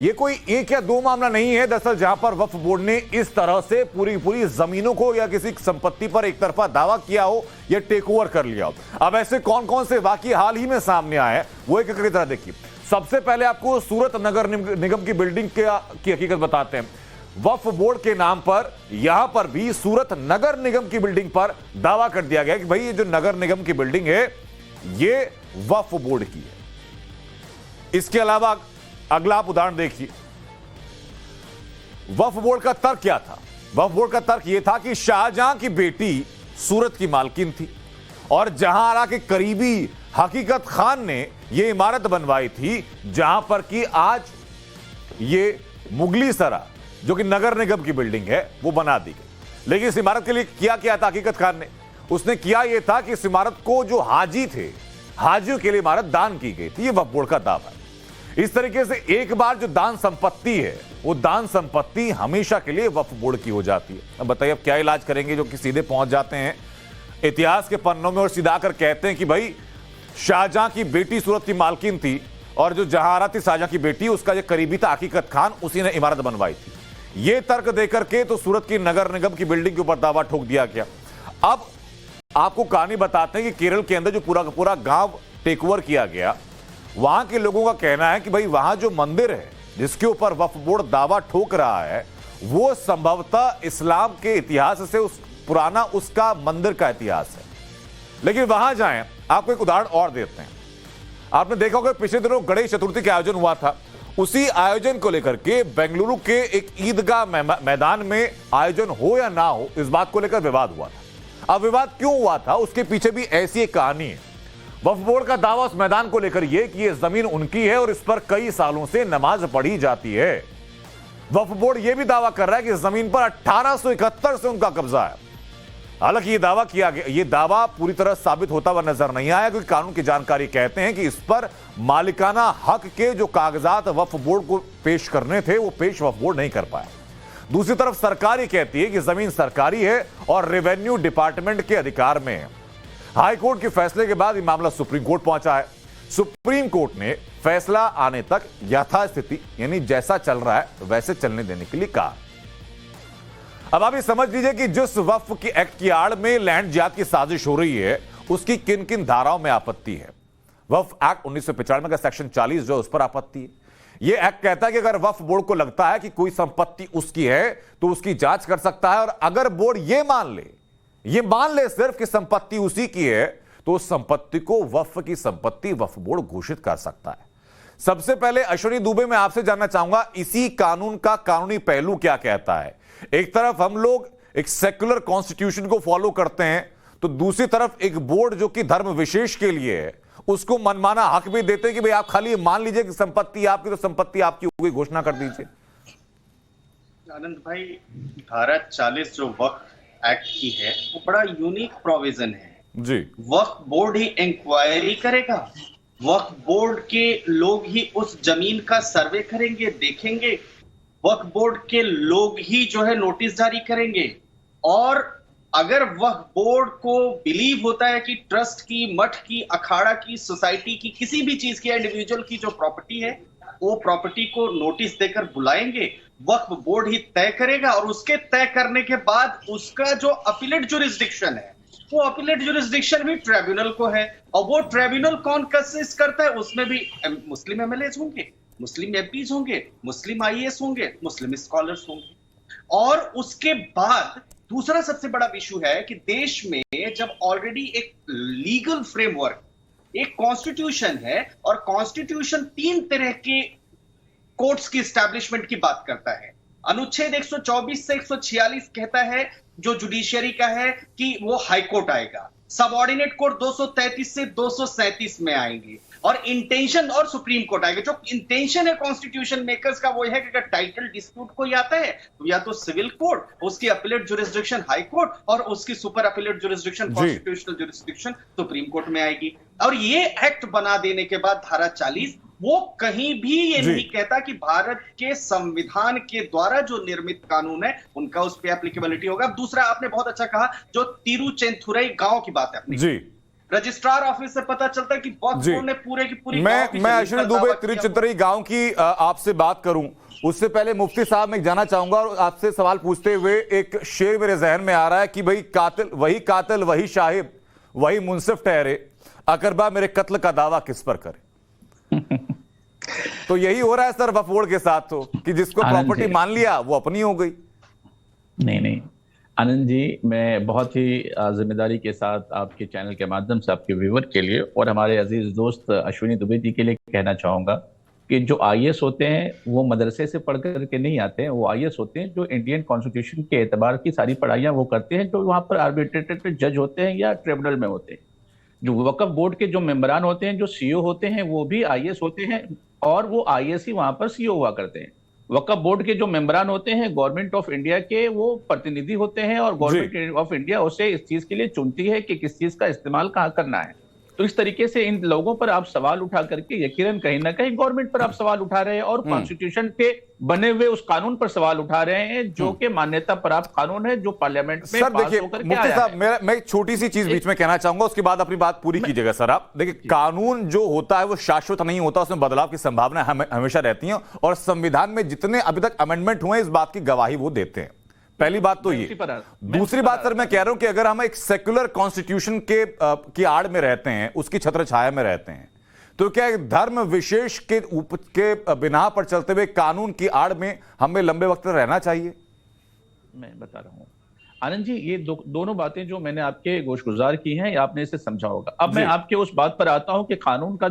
ये कोई एक या दो मामला नहीं है दरअसल जहां पर वक्फ बोर्ड ने इस तरह से पूरी पूरी जमीनों को या किसी संपत्ति पर एक तरफा दावा किया हो या टेक ओवर कर लिया हो। अब ऐसे कौन कौन से वाकये हाल ही में सामने आए हैं वो एक की तरह देखिए। सबसे पहले आपको सूरत नगर निगम की बिल्डिंग की हकीकत बताते हैं। वक्फ बोर्ड के नाम पर यहां पर भी सूरत नगर निगम की बिल्डिंग पर दावा कर दिया गया कि भाई ये जो नगर निगम की बिल्डिंग है ये वक्फ बोर्ड की है। इसके अलावा अगला आप उदाहरण देखिए। वक्फ बोर्ड का तर्क क्या था? वक्फ बोर्ड का तर्क यह था कि शाहजहां की बेटी सूरत की मालकिन थी और जहां के करीबी हकीकत खान ने यह इमारत बनवाई थी जहां पर कि आज ये मुगली सरा जो कि नगर निगम की बिल्डिंग है वो बना दी गई। लेकिन इस इमारत के लिए किया क्या था हकीकत खान ने? उसने किया यह था कि इस इमारत को जो हाजी थे, हाजियों के लिए इमारत दान की गई थी। यह वक्फ बोर्ड का दावा है। इस तरीके से एक बार जो दान संपत्ति है वो दान संपत्ति हमेशा के लिए वक्फ बोर्ड की हो जाती है। अब बताइए अब क्या इलाज करेंगे जो कि सीधे पहुंच जाते हैं इतिहास के पन्नों में और सीधा कर कहते हैं कि भाई शाहजहां की बेटी सूरत की मालकिन थी और जो जहां थी शाहजहां की बेटी उसका जो करीबी था हकीकत खान, उसी ने इमारत बनवाई थी। यह तर्क देकर के तो सूरत की नगर निगम की बिल्डिंग के ऊपर दावा ठोक दिया गया। अब आपको कहानी बताते हैं कि केरल के अंदर जो पूरा का पूरा गांव टेक ओवर किया गया, वहां के लोगों का कहना है कि भाई वहां जो मंदिर है जिसके ऊपर वक्फ बोर्ड दावा ठोक रहा है वो संभवतः इस्लाम के इतिहास से पुराना उसका मंदिर का इतिहास है। लेकिन वहां जाएं, आपको एक उदाहरण और देते हैं। आपने देखा होगा पिछले दिनों गणेश चतुर्थी का आयोजन हुआ था। उसी आयोजन को लेकर के बेंगलुरु के एक ईदगाह मैदान में आयोजन हो या ना हो इस बात को लेकर विवाद हुआ था। अब विवाद क्यों हुआ था उसके पीछे भी ऐसी एक कहानी है। वक्फ बोर्ड का दावा उस मैदान को लेकर यह कि यह जमीन उनकी है और इस पर कई सालों से नमाज पढ़ी जाती है। वक्फ बोर्ड यह भी दावा कर रहा है कि इस जमीन पर 1871 से उनका कब्जा है। हालांकि यह दावा किया गया, यह दावा पूरी तरह साबित होता हुआ नजर नहीं आया क्योंकि कानून की जानकारी कहते हैं कि इस पर मालिकाना हक के जो कागजात वक्फ बोर्ड को पेश करने थे वो पेश वक्फ बोर्ड नहीं कर पाया। दूसरी तरफ सरकार ये कहती है कि जमीन सरकारी है और रेवेन्यू डिपार्टमेंट के अधिकार में है। हाई कोर्ट के फैसले के बाद यह मामला सुप्रीम कोर्ट पहुंचा है। सुप्रीम कोर्ट ने फैसला आने तक यथास्थिति यानी जैसा चल रहा है वैसे चलने देने के लिए कहा। अब आप ये समझ लीजिए कि जिस वक्फ की एक्ट की आड़ में लैंड जिहाद की साजिश हो रही है उसकी किन किन धाराओं में आपत्ति है। वक्फ एक्ट 1995 का सेक्शन 40 जो उस पर आपत्ति है। यह एक्ट कहता है कि अगर वक्फ बोर्ड को लगता है कि कोई संपत्ति उसकी है तो उसकी जांच कर सकता है और अगर बोर्ड यह मान ले सिर्फ कि संपत्ति उसी की है तो उस संपत्ति को वक्फ की संपत्ति वक्फ बोर्ड घोषित कर सकता है। सबसे पहले अश्विनी दुबे मैं आपसे जानना चाहूंगा इसी कानून का कानूनी पहलू क्या कहता है। एक तरफ हम लोग एक सेक्युलर कॉन्स्टिट्यूशन को फॉलो करते हैं तो दूसरी तरफ एक बोर्ड जो कि धर्म विशेष के लिए है उसको मनमाना हक भी देते हैं कि भाई आप खाली मान लीजिए कि संपत्ति आपकी तो संपत्ति आपकी होगी, घोषणा कर दीजिए। आनंद भाई, धारा 40 जो वक्फ एक्ट की है वो बड़ा यूनिक प्रोविजन है जी। वक्फ बोर्ड ही इंक्वायरी करेगा, वक्फ बोर्ड के लोग ही उस जमीन का सर्वे करेंगे, देखेंगे, वक्फ बोर्ड के लोग ही जो है नोटिस जारी करेंगे। और अगर वक्फ बोर्ड को बिलीव होता है कि ट्रस्ट की, मठ की, अखाड़ा की, सोसाइटी की, किसी भी चीज की, इंडिविजुअल की जो प्रॉपर्टी है वो प्रॉपर्टी को नोटिस देकर बुलाएंगे, वक्फ बोर्ड ही तय करेगा और उसके तय करने के बाद उसका जो अपीलेट जुरिस्डिक्शन है वो अपीलेट जुरिस्डिक्शन भी ट्रिब्यूनल को है। और वो ट्रिब्यूनल कौन कंसिस्ट करता है? उसमें भी मुस्लिम एमएलएज होंगे, मुस्लिम एमपीज होंगे, मुस्लिम आईएएस होंगे, मुस्लिम स्कॉलर्स होंगे। और उसके बाद दूसरा सबसे बड़ा इशू है कि देश में जब ऑलरेडी एक लीगल फ्रेमवर्क, एक कॉन्स्टिट्यूशन है और कॉन्स्टिट्यूशन 3 तरह के कोर्ट्स की एस्टैब्लिशमेंट की बात करता है। अनुच्छेद 124 से 146 कहता है जो जुडिशियरी का है कि वो हाई कोर्ट आएगा, सबऑर्डिनेट कोर्ट 233 से 237 में आएंगे और इंटेंशन और सुप्रीम कोर्ट आएगा। जो इंटेंशन है कॉन्स्टिट्यूशन मेकर्स का वो है कि अगर टाइटल डिस्प्यूट कोई आता है तो या तो सिविल कोर्ट, उसकी अपीलेट जुरिस्डिक्शन हाई कोर्ट और उसकी super appellate jurisdiction constitutional jurisdiction supreme court में आएगी। और ये एक्ट बना देने के बाद धारा 40 वो कहीं भी ये नहीं कहता कि भारत के संविधान के द्वारा जो निर्मित कानून है उनका उस पर एप्लीकेबिलिटी होगा। दूसरा आपने बहुत अच्छा कहा जो तिरुचेंथुरई गांव की बात है अपनी जी, रजिस्ट्रार ऑफिस से पता चलता है कि वक्फ जी। बोर्ड ने पूरे की पूरी गांव की मैं जमीन अश्विनी पर दुबे दावा किया। त्रिचित्री गांव की आपसे बात करूं उससे पहले मुफ्ती साहब मैं जाना चाहूंगा और आपसे सवाल पूछते हुए एक शेर मेरे जहन में आ रहा है कि भाई कातिल वही शाहिद वही मुंसिफ ठहरे, अकरबा मेरे कत्ल का दावा किस पर करे। तो यही हो रहा है सर वक्फ बोर्ड के साथ, तो कि जिसको प्रॉपर्टी मान लिया वो अपनी हो गई। नहीं आनंद जी, मैं बहुत ही जिम्मेदारी के साथ आपके चैनल के माध्यम से आपके व्यूवर के लिए और हमारे अजीज दोस्त अश्विनी दुबे जी के लिए कहना चाहूंगा कि जो आईएएस होते हैं वो मदरसे से पढ़ करके नहीं आते हैं। वो आईएएस होते हैं जो इंडियन कॉन्स्टिट्यूशन के एतबार की सारी पढ़ाइयाँ वो करते हैं, जो वहाँ पर आर्बिट्रेटेड जज होते हैं या ट्रिब्यूनल में होते हैं। जो वक्फ बोर्ड के जो मेंबरान होते हैं, जो सीईओ होते हैं, वो भी आईएएस होते हैं और वो आईएएस ही वहाँ पर सीईओ हुआ करते हैं। वक्फ बोर्ड के जो मेंबरान होते हैं गवर्नमेंट ऑफ इंडिया के, वो प्रतिनिधि होते हैं और गवर्नमेंट ऑफ इंडिया उसे इस चीज के लिए चुनती है कि किस चीज का इस्तेमाल कहाँ करना है। तो इस तरीके से इन लोगों पर आप सवाल उठा करके यकीनन कहीं ना कहीं गवर्नमेंट पर आप सवाल उठा रहे हैं और कॉन्स्टिट्यूशन के बने हुए उस कानून पर सवाल उठा रहे हैं जो कि मान्यता प्राप्त कानून है, जो पार्लियामेंट में सर पास देखिए होकर के मुफ्ती आया साहब, है। मैं एक छोटी सी चीज बीच में कहना चाहूंगा, उसके बाद अपनी बात पूरी कीजिएगा। सर आप देखिए, कानून जो होता है वो शाश्वत नहीं होता, उसमें बदलाव की संभावना हमेशा रहती है और संविधान में जितने अभी तक अमेंडमेंट हुए इस बात की गवाही वो देते हैं। पहली बात तो ये। दूसरी बात सर मैं कह रहा हूं कि अगर हम एक सेक्युलर कॉन्स्टिट्यूशन की आड़ में रहते हैं, उसकी छत्र छाया में रहते हैं, तो क्या एक धर्म विशेष के बिना पर चलते हुए कानून की आड़ में हमें लंबे वक्त तक रहना चाहिए? मैं बता रहा हूं आनंद जी, ये दोनों बातें जो मैंने आपके गोशगुजार की हैं, आपने इसे समझा होगा। अब मैं आपके उस बात पर आता हूं कि कानून का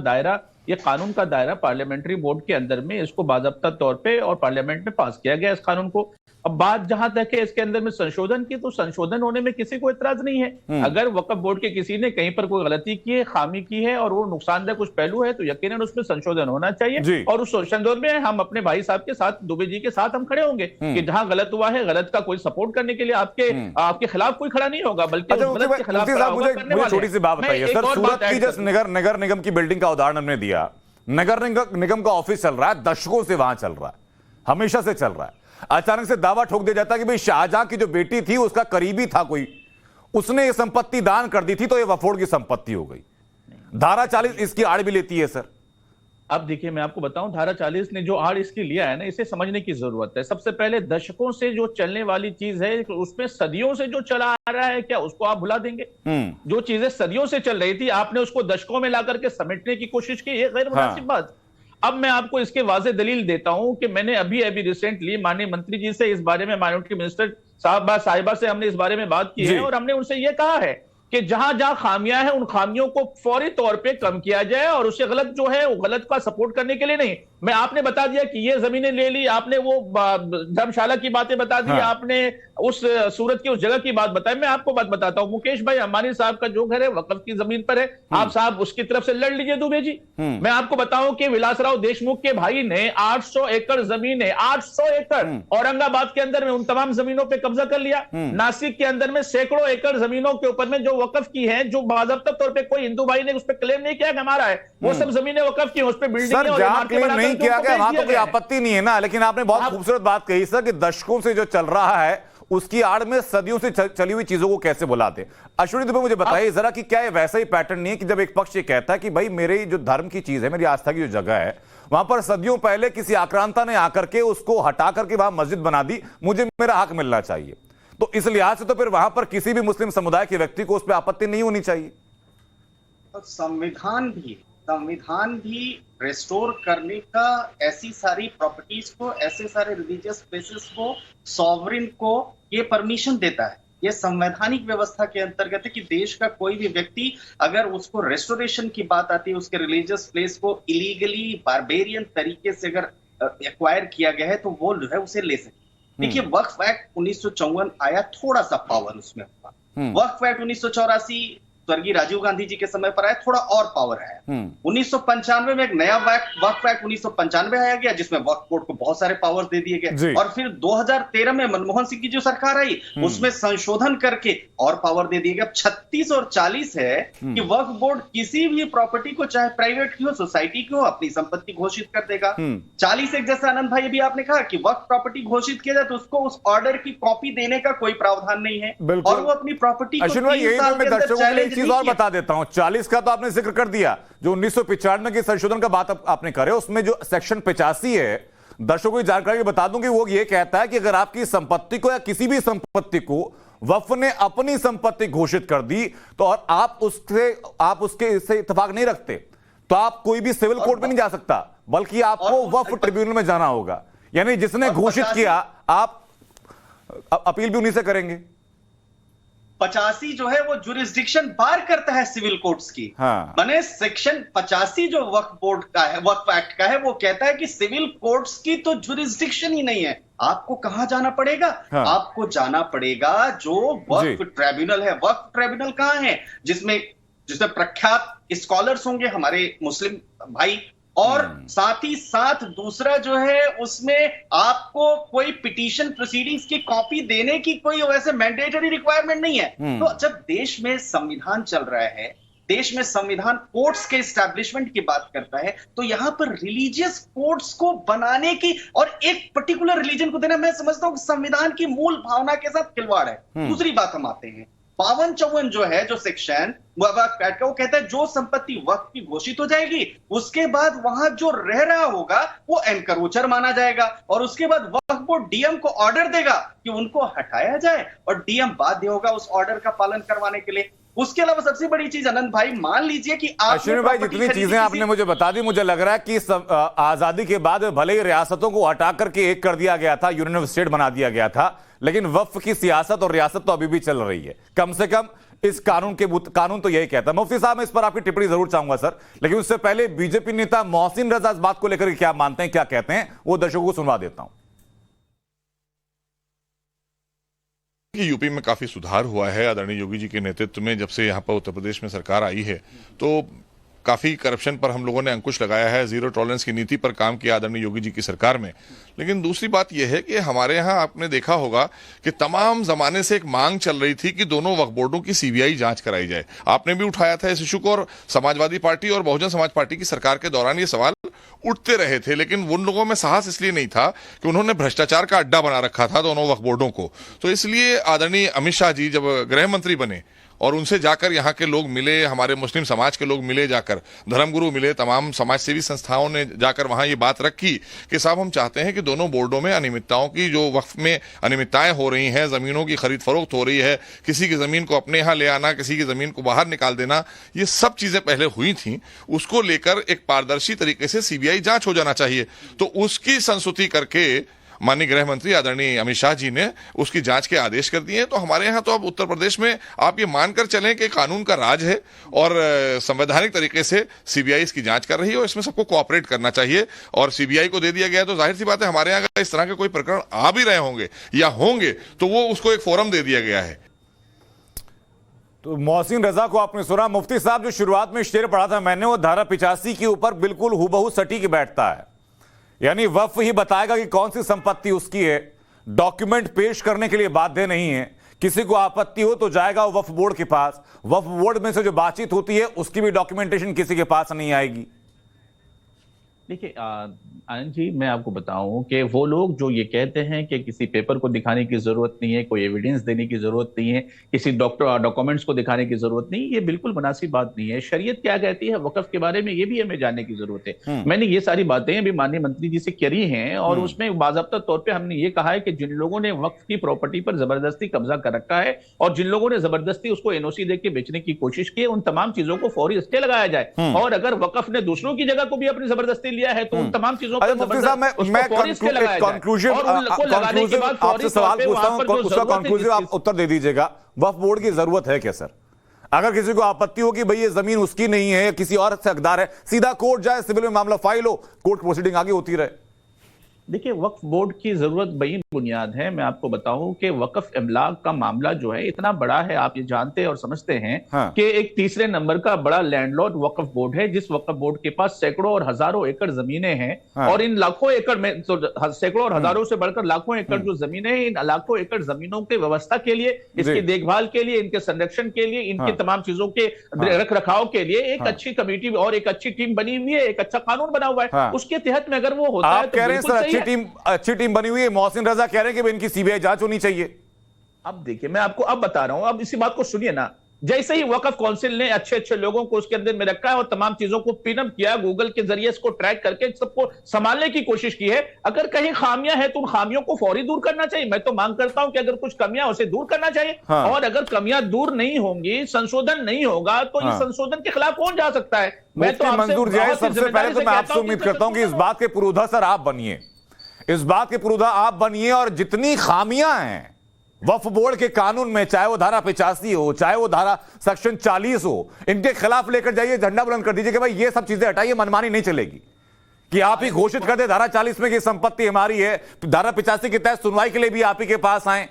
दायरा पार्लियामेंट्री बोर्ड के अंदर में इसको बाज़ाब्ता तौर पे और पार्लियामेंट में पास किया गया इस कानून को। अब बात जहां तक है इसके अंदर में संशोधन की, तो संशोधन होने में किसी को इतराज नहीं है। अगर वक्फ बोर्ड के किसी ने कहीं पर कोई गलती की है, खामी की है और वो नुकसानदेह कुछ पहलू है, तो यकीनन उसमें संशोधन होना चाहिए और उस संशोधन में हम अपने भाई साहब के साथ, दुबे जी के साथ हम खड़े होंगे कि जहां गलत हुआ है, गलत का कोई सपोर्ट करने के लिए आपके खिलाफ कोई खड़ा नहीं होगा, बल्कि मुझे छोटी सी बात बताइए सर, सूरत की जिस नगर निगम की बिल्डिंग का उदाहरण हमने दिया, नगर निगम का ऑफिस चल रहा है, दशकों से वहां चल रहा है, हमेशा से चल रहा है। अचानक से दावा ठोक दिया जाता है कि भाई शाहजहां की जो बेटी थी उसका करीबी था कोई, उसने ये संपत्ति दान कर दी थी तो ये वक्फ बोर्ड की संपत्ति हो गई। धारा 40 इसकी आड़ भी लेती है सर। अब देखिए मैं आपको बताऊं, धारा 40 ने जो आड़ इसकी लिया है ना, इसे समझने की जरूरत है। सबसे पहले दशकों से जो चलने वाली चीज है, उसमें सदियों से जो चला आ रहा है, क्या उसको आप भुला देंगे? जो चीजें सदियों से चल रही थी, आपने उसको दशकों में ला करके समेटने की कोशिश की, ये गैर मुनासिब बात। अब मैं आपको इसके वाज़े दलील देता हूं कि मैंने अभी रिसेंटली माननीय मंत्री जी से इस बारे में, माइनॉरिटी मिनिस्टर साहिबा से हमने इस बारे में बात की है और हमने उनसे यह कहा है कि जहां जहां खामियां हैं उन खामियों को फौरी तौर पे कम किया जाए और उससे गलत जो है वो गलत का सपोर्ट करने के लिए नहीं। मैं आपने बता दिया कि ये जमीनें ले ली, आपने वो धर्मशाला की बातें बता दी, आपने उस सूरत की उस जगह की बात बताई। मैं आपको बात बताता हूं, मुकेश भाई अंबानी साहब का जो घर है वक्फ की जमीन पर है, आप साहब उसकी तरफ से लड़ लीजिए दुबे जी। मैं आपको बताऊं कि विलासराव देशमुख के भाई ने 800 एकड़ जमीन है, 800 एकड़ औरंगाबाद के अंदर में उन तमाम जमीनों पर कब्जा कर लिया। नासिक के अंदर में सैकड़ों एकड़ जमीनों के ऊपर में जो वक्फ की है, जो बाज़ाब्ता तौर पे कोई हिंदू भाई ने उस पर क्लेम नहीं किया कि हमारा है, वो सब जमीनें वक्फ की, उस पर बिल्डिंग नहीं किया गया, वहां तो कोई आपत्ति नहीं है ना। लेकिन आपने बहुत खूबसूरत बात कही सर कि दशकों से जो चल रहा है उसकी आड़ में सदियों से चली हुई चीजों को कैसे बुलाते। अश्विनी दुबे मुझे बताइए जरा कि क्या ये वैसा ही पैटर्न नहीं है कि जब एक पक्ष ये कहता है कि भाई मेरे जो धर्म की चीज है, मेरी आस्था की जो जगह है, वहां पर सदियों पहले किसी आक्रांता ने आकर के उसको हटा करके वहां मस्जिद बना दी, मुझे मेरा हक मिलना चाहिए। तो इस लिहाज से तो फिर वहां पर किसी भी मुस्लिम समुदाय के व्यक्ति को उस पर आपत्ति नहीं होनी चाहिए। संविधान भी रेस्टोर करने का ऐसी सारी प्रॉपर्टीज को, ऐसे सारे रिलीजियस प्लेसेस को, सॉवरिन को ये परमिशन देता है। ये संवैधानिक व्यवस्था के अंतर्गत है कि देश का कोई भी व्यक्ति अगर उसको रेस्टोरेशन की बात आती है, उसके रिलीजियस प्लेस को इलीगली बारबेरियन तरीके से अगर एक्वायर किया गया है तो वो जो है उसे ले सकते। देखिए वक्फ एक्ट 1954 आया, थोड़ा सा पावर उसमें हुआ। वक्फ एक्ट 1984 स्वर्गीय राजीव गांधी जी के समय पर आया, थोड़ा और पावर आया। 1995 में एक नया वक्फ एक्ट 1995 आया गया जिसमें वक्फ बोर्ड को बहुत सारे पावर्स दे दिए गए और फिर 2013 में मनमोहन सिंह की जो सरकार आई उसमें संशोधन करके और पावर दे दिए गए। अब 36 और 40 है कि वक्फ बोर्ड किसी भी प्रॉपर्टी को, चाहे प्राइवेट की हो, सोसाइटी की हो, अपनी संपत्ति घोषित कर देगा। 40 एक जैसा आनंद भाई भी आपने कहा कि वक्फ प्रॉपर्टी घोषित किया जाए तो उसको उस ऑर्डर की कॉपी देने का कोई प्रावधान नहीं है और वो अपनी प्रॉपर्टी को 3 साल के अंदर चैलेंज चीज और बता देता हूं, 40 का तो आपने जिक्र कर दिया, जो 1995 के संशोधन का बात आपने करे, उसमें जो सेक्शन 85 है, दर्शकों को जानकारी बता दूं कि वो ये कहता है कि अगर आपकी संपत्ति को या किसी भी संपत्ति को वक्फ ने अपनी संपत्ति घोषित कर दी तो और आप उसके इससे इत्तेफाक नहीं रखते तो आप कोई भी सिविल कोर्ट में नहीं जा सकता, बल्कि आपको वक्फ ट्रिब्यूनल में जाना होगा। यानी जिसने घोषित किया आप अपील भी उन्हीं से करेंगे। 85 जो है वो जुरिस्डिक्शन बार करता है सिविल कोर्ट्स की। हाँ। माने सेक्शन 85 जो वक्फ बोर्ड का है, वक्फ एक्ट का है, वो कहता है कि सिविल कोर्ट्स की तो जुरिस्डिक्शन ही नहीं है। आपको कहां जाना पड़ेगा? हाँ। आपको जाना पड़ेगा जो वक्फ ट्रिब्यूनल है। वक्फ ट्रिब्यूनल कहां है? जिसमें प्रख्यात स्कॉलर्स होंगे हमारे मुस्लिम भाई, और साथ ही साथ दूसरा जो है उसमें आपको कोई पिटीशन प्रोसीडिंग्स की कॉपी देने की कोई वैसे मैंडेटरी रिक्वायरमेंट नहीं है। तो जब देश में संविधान चल रहा है, देश में संविधान कोर्ट्स के एस्टैब्लिशमेंट की बात करता है, तो यहां पर रिलीजियस कोर्ट्स को बनाने की और एक पर्टिकुलर रिलीजन को देना, मैं समझता हूं कि संविधान की मूल भावना के साथ खिलवाड़ है। दूसरी बात हम आते हैं 52-54 जो है, जो सेक्शन वो कहता है जो संपत्ति वक्फ की घोषित हो जाएगी उसके बाद वहां जो रह रहा होगा वो एनक्रोचर माना जाएगा, और उसके बाद वक्फ बोर्ड डीएम को ऑर्डर देगा कि उनको हटाया जाए, और डीएम बाध्य होगा उस ऑर्डर का पालन करवाने के लिए। उसके अलावा सबसे बड़ी चीज अनंत भाई, मान लीजिए कि अश्विनी भाई जितनी चीजें आपने मुझे बता दी, मुझे लग रहा है कि आजादी के बाद भले ही रियासतों को हटा करके एक कर दिया गया था, यूनियन ऑफ स्टेट बना दिया गया था, लेकिन वक्फ की सियासत और रियासत तो अभी भी चल रही है। कम से कम इस कानून तो यही कहता है। मुफ्ती साहब, मैं इस पर आपकी टिप्पणी जरूर चाहूंगा सर, लेकिन उससे पहले बीजेपी नेता मोहसिन रजा इस बात को लेकर क्या मानते हैं, क्या कहते हैं, वो दर्शकों को सुनवा देता हूं। यूपी में काफी सुधार हुआ है आदरणीय योगी जी के नेतृत्व में। जब से यहाँ पर उत्तर प्रदेश में सरकार आई है तो काफी करप्शन पर हम लोगों ने अंकुश लगाया है, जीरो टॉलरेंस की नीति पर काम किया आदरणीय योगी जी की सरकार में। लेकिन दूसरी बात यह है कि हमारे यहाँ आपने देखा होगा कि तमाम जमाने से एक मांग चल रही थी कि दोनों वक्फ बोर्डों की सीबीआई जांच कराई जाए। आपने भी उठाया था इस इशू को, और समाजवादी पार्टी और बहुजन समाज पार्टी की सरकार के दौरान ये सवाल उठते रहे थे, लेकिन उन लोगों में साहस इसलिए नहीं था कि उन्होंने भ्रष्टाचार का अड्डा बना रखा था दोनों वक्फ बोर्डों को। तो इसलिए आदरणीय अमित शाह जी जब गृह मंत्री बने और उनसे जाकर यहाँ के लोग मिले, हमारे मुस्लिम समाज के लोग मिले, जाकर धर्मगुरु मिले, तमाम समाज सेवी संस्थाओं ने जाकर वहां ये बात रखी कि साहब हम चाहते हैं कि दोनों बोर्डों में अनियमितताओं की, जो वक्फ में अनियमितताएं हो रही हैं, जमीनों की खरीद फरोख्त हो रही है, किसी की जमीन को अपने यहाँ ले आना, किसी की जमीन को बाहर निकाल देना, ये सब चीजें पहले हुई थी, उसको लेकर एक पारदर्शी तरीके से सीबीआई जांच हो जाना चाहिए। तो उसकी संस्तुति करके माननीय गृह मंत्री आदरणीय अमित शाह जी ने उसकी जांच के आदेश कर दिए। तो हमारे यहाँ तो अब उत्तर प्रदेश में आप ये मानकर चलें कि कानून का राज है और संवैधानिक तरीके से सीबीआई इसकी जांच कर रही है, और इसमें सबको कोऑपरेट करना चाहिए। और सीबीआई को दे दिया गया तो जाहिर सी बात है हमारे यहाँ अगर इस तरह के कोई प्रकरण आ भी रहे होंगे या होंगे तो वो उसको एक फोरम दे दिया गया है। तो मोहसिन रजा को आपने सुना। मुफ्ती साहब, जो शुरुआत में शेर पढ़ा था मैंने, वो धारा 85 के ऊपर बिल्कुल हुबहू सटीक बैठता है। यानी वक्फ ही बताएगा कि कौन सी संपत्ति उसकी है, डॉक्यूमेंट पेश करने के लिए बाध्य नहीं है। किसी को आपत्ति हो तो जाएगा वो वक्फ बोर्ड के पास, वक्फ बोर्ड में से जो बातचीत होती है उसकी भी डॉक्यूमेंटेशन किसी के पास नहीं आएगी। देखिए आनंद जी, मैं आपको बताऊं कि वो लोग जो ये कहते हैं कि किसी पेपर को दिखाने की जरूरत नहीं है, कोई एविडेंस देने की जरूरत नहीं है, किसी डॉक्यूमेंट्स को दिखाने की जरूरत नहीं, ये बिल्कुल मुनासिब बात नहीं है। शरीयत क्या कहती है वक्फ के बारे में, ये भी हमें जानने की जरूरत है। मैंने ये सारी बातें अभी माननीय मंत्री जी से करी हैं, और उसमें बाज़ाब्ता तौर पर हमने ये कहा है कि जिन लोगों ने वक्फ की प्रॉपर्टी पर जबरदस्ती कब्जा कर रखा है और जिन लोगों ने जबरदस्ती उसको एनओसी दे के बेचने की कोशिश की है, उन तमाम चीजों को फौरी स्टे लगाया जाए। और अगर वक्फ ने दूसरों की जगह को भी अपनी जबरदस्ती लिया है तो उन तमाम चीजों मैं कंक्लूसिव आपसे सवाल पूछता हूं, उसका कंक्लूसिव आप उत्तर दे दीजिएगा। वक्फ बोर्ड की जरूरत है क्या सर? अगर किसी को आपत्ति हो कि भाई ये जमीन उसकी नहीं है, किसी और से हकदार है, सीधा कोर्ट जाए, सिविल में मामला फाइल हो, कोर्ट प्रोसीडिंग आगे होती रहे। देखिए, वक्फ बोर्ड की जरूरत बड़ी बुनियाद है। मैं आपको बताऊं कि वक्फ इमलाक का मामला जो है इतना बड़ा है, आप ये जानते और समझते हैं कि एक तीसरे नंबर का बड़ा लैंडलॉर्ड वक्फ बोर्ड है, जिस वक्फ बोर्ड के पास सैकड़ों और हजारों एकड़ जमीनें हैं। और इन लाखों एकड़ में तो सैकड़ों और हजारों से बढ़कर लाखों एकड़ जो जमीनें हैं, इन लाखों एकड़ जमीनों की व्यवस्था के लिए, इसकी देखभाल के लिए, इनके संरक्षण के लिए, इनकी तमाम चीजों के रख रखाव के लिए एक अच्छी कमेटी और एक अच्छी टीम बनी हुई है, एक अच्छा कानून बना हुआ है। उसके तहत में अगर वो होता है तो अच्छी टीम बनी हुई है। मोहसिन रजा कह रहे हैं कि इनकी सीबीआई जांच होनी चाहिए। अब देखिए, मैं आपको अब बता रहा हूं, अब इसी बात को सुनिए ना। जैसे ही वक्फ काउंसिल ने अच्छे अच्छे लोगों को उसके अंदर में रखा है और तमाम चीजों को पिनअप किया, गूगल के जरिए इसको ट्रैक करके सबको संभालने की कोशिश की है। अगर कहीं खामियां हैं तो उन खामियों को फौरी दूर करना चाहिए। मैं तो मांग करता हूं कि अगर कुछ कमियां उसे दूर करना चाहिए। हाँ। और अगर कमियां दूर नहीं होंगी, संशोधन नहीं होगा, तो हाँ। इस संशोधन के खिलाफ कौन जा सकता है? मैं तो मुफ्ती आपसे मंजूर जिया, बहुत ही सबसे पहले तो मैं आपसे उम्मीद करता हूं कि इस बात के पुरोधा सर आप बनिए, इस बात के पुरोधा आप बनिए, और जितनी खामियां हैं वक्फ बोर्ड के कानून में, चाहे वो धारा 85 हो, चाहे वो धारा सेक्शन 40 हो, इनके खिलाफ लेकर जाइए, झंडा बुलंद कर दीजिए कि भाई ये सब चीजें हटाइए, मनमानी नहीं चलेगी। कि आप ही घोषित कर दे धारा 40 में कि संपत्ति हमारी है, धारा 85 के तहत सुनवाई के लिए भी आप ही के पास आए।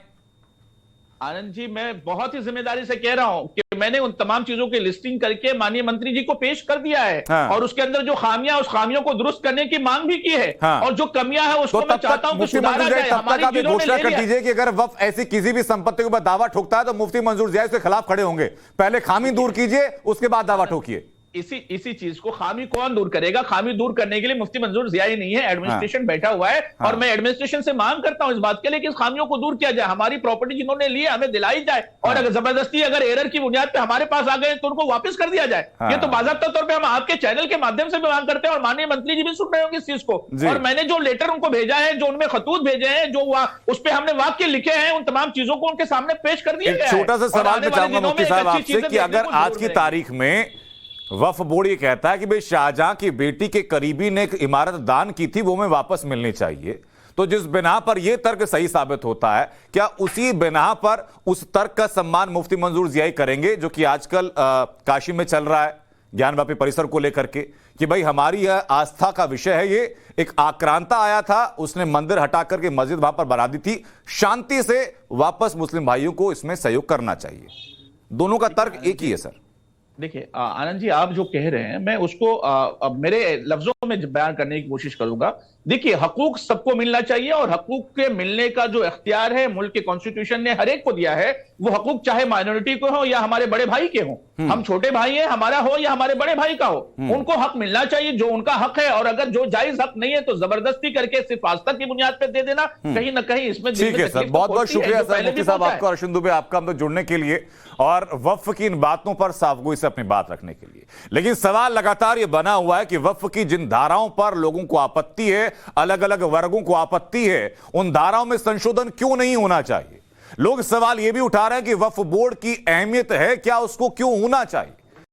आनंद जी, मैं बहुत ही जिम्मेदारी से कह रहा हूं कि मैंने उन तमाम चीजों की लिस्टिंग करके माननीय मंत्री जी को पेश कर दिया है। हाँ। और उसके अंदर जो खामियां, उस खामियों को दुरुस्त करने की मांग भी की है। हाँ। और जो कमियां है उसको मैं चाहता हूं कि मुफ्ती सुधारा मंजूर जाए। जिया, तब हमारी तक आप ये जिलों ने घोषणा ले कर लिया। दीजिए कि अगर वक्फ ऐसी किसी भी संपत्ति के ऊपर दावा ठोकता है तो मुफ्ती मंजूर जिया इसके खिलाफ खड़े होंगे। पहले खामी दूर कीजिए, उसके बाद दावा ठोकिए। इसी चीज को खामी कौन दूर करेगा? खामी दूर करने के लिए मुफ्ती मंजूर जिया ही नहीं है, एडमिनिस्ट्रेशन बैठा हुआ है। और मैं एडमिनिस्ट्रेशन से मांग करता हूं इस बात के लिए कि इस खामियों को दूर किया जाए, हमारी प्रॉपर्टी जिन्होंने ली है हमें दिलाई जाए। और अगर जबरदस्ती अगर एरर की बुनियाद पे हमारे पास आ गए तो उनको वापस कर दिया जाए। ये तो बाज़ाब्ता तौर पे हम आपके चैनल के माध्यम से भी मांग करते हैं, और माननीय मंत्री जी भी सुन रहे होंगे इस चीज को। और मैंने जो लेटर उनको भेजा है, जो उनमें खतूत भेजे हैं, जो उस पर हमने वाक्य लिखे हैं, उन तमाम चीजों को उनके सामने पेश कर दिया गया है। छोटा सा सवाल मैं चाहूंगा मुफ्ती साहब आपसे कि अगर आज की तारीख में वक्फ बोर्ड ये कहता है कि भाई शाहजहां की बेटी के करीबी ने एक इमारत दान की थी, वो हमें वापस मिलनी चाहिए, तो जिस बिना पर यह तर्क सही साबित होता है, क्या उसी बिना पर उस तर्क का सम्मान मुफ्ती मंजूर जिया करेंगे जो कि आजकल काशी में चल रहा है ज्ञानवापी परिसर को लेकर के, कि भाई हमारी यह आस्था का विषय है, ये एक आक्रांता आया था, उसने मंदिर हटा करके मस्जिद वहां पर बना दी थी, शांति से वापस मुस्लिम भाइयों को इसमें सहयोग करना चाहिए। दोनों का तर्क एक ही है सर। देखिए आनंद जी, आप जो कह रहे हैं मैं उसको मेरे लफ्जों में बयान करने की कोशिश करूंगा। देखिए, हकूक सबको मिलना चाहिए, और हकूक के मिलने का जो इख्तियार है मुल्क के कॉन्स्टिट्यूशन ने हर एक को दिया है। वो हकूक चाहे माइनॉरिटी को हो या हमारे बड़े भाई के हो, हम छोटे भाई हैं, हमारा हो या हमारे बड़े भाई का हो, उनको हक मिलना चाहिए जो उनका हक है। और अगर जो जायज हक नहीं है तो जबरदस्ती करके सिर्फ आस्था की बुनियाद पर दे देना कहीं ना कहीं इसमें ठीक है सर, बहुत बहुत शुक्रिया सर मुफ्ती साहब आपका, अर्शद दुबे आपका हम तक जुड़ने के लिए और वक्फ की इन बातों पर साफगोई से अपनी बात रखने के लिए। लेकिन सवाल लगातार ये बना हुआ है कि वक्फ की जिन धाराओं पर लोगों को आपत्ति है, अलग अलग वर्गों को आपत्ति है, उन धाराओं में संशोधन क्यों नहीं होना चाहिए। लोग सवाल यह भी उठा रहे हैं कि वक्फ बोर्ड की अहमियत है क्या, उसको क्यों होना चाहिए।